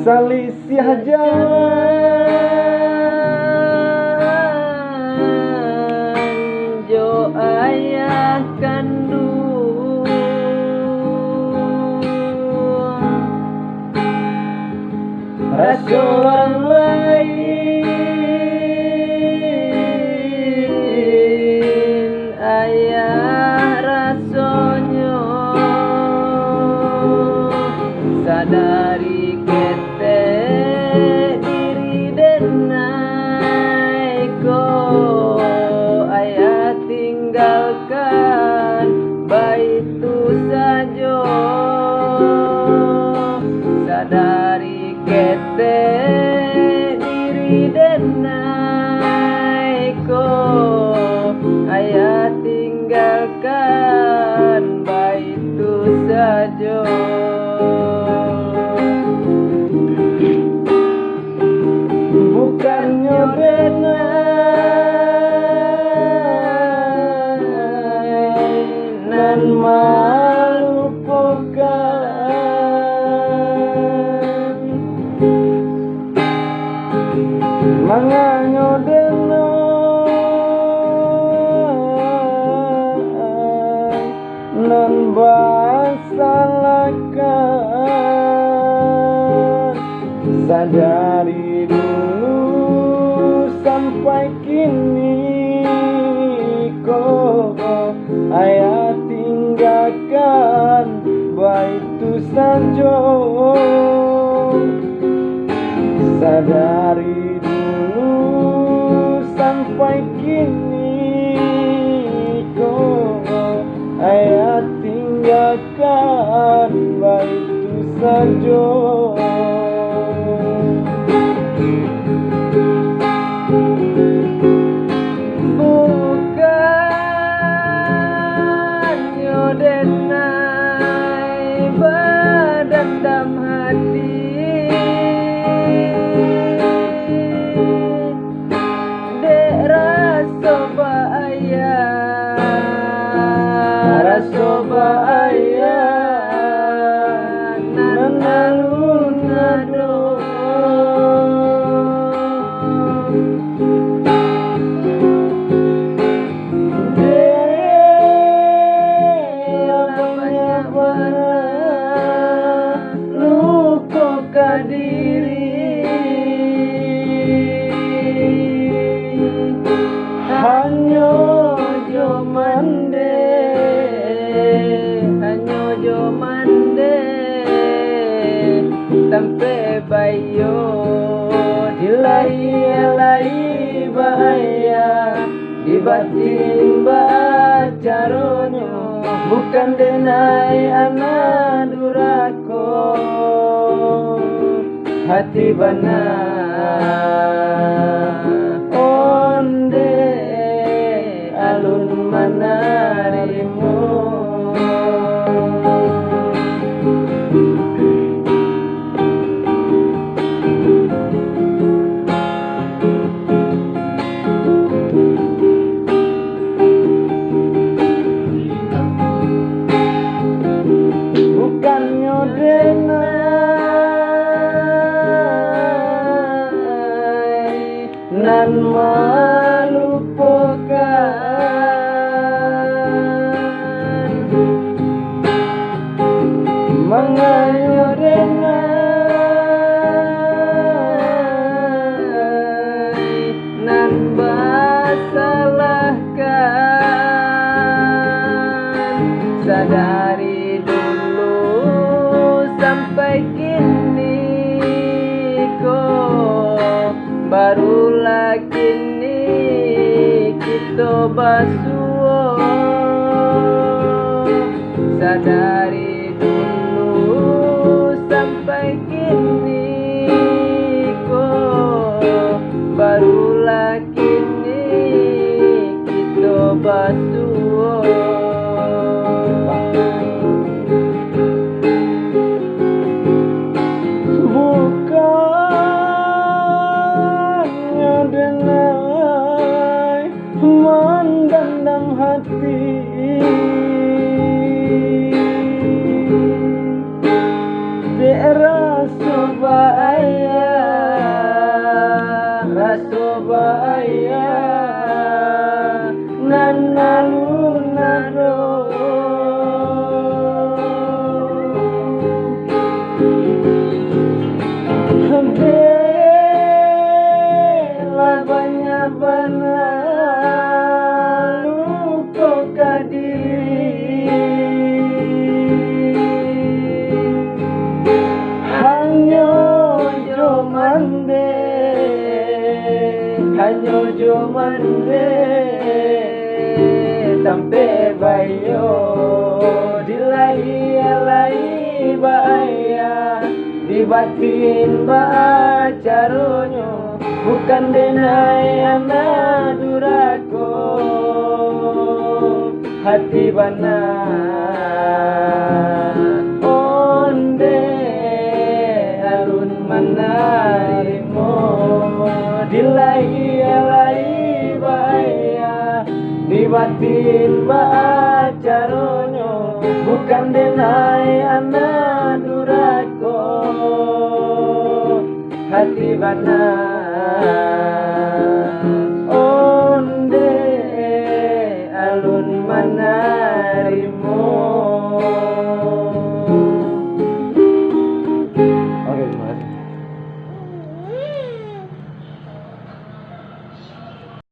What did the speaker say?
Selisih jalan jo ayah kandung, rasa orang lain ayah rasonyo sadari kete diri denai ko ayah tinggalkan baitu sajo sadari kete diri denai ko ayah tinggalkan baitu sajo. bukannya denai nan melupakan manganyo denai nan basalahkan sadari dulu sampai kini kok ayah tinggalkan baitu sajo sadari dulu sampai kini kok ayah tinggalkan baitu sajo. Bukannya denai berdendam hati, dek rasa bahaya, rasa bahaya nan alun-alun. Diri hanya jo mande sampai bayo dilai bahaya di batin bacaronyo bukan denai anak durako hati bana onde alun manarimu. Bukannya denai nan melupakan mengayo denai nan basalahkan sadari dulu sampai kini kok barulah kini kita basuh sadari dulu sampai kini kok barulah kini kita basuh. Mendendam hati dilahi alai bahaya di batin bacaronyo bukan denai anak durako hati bana onde alun manarimo dilahi alai bahaya di batin bacaronyo bukan denai anak durako hati bana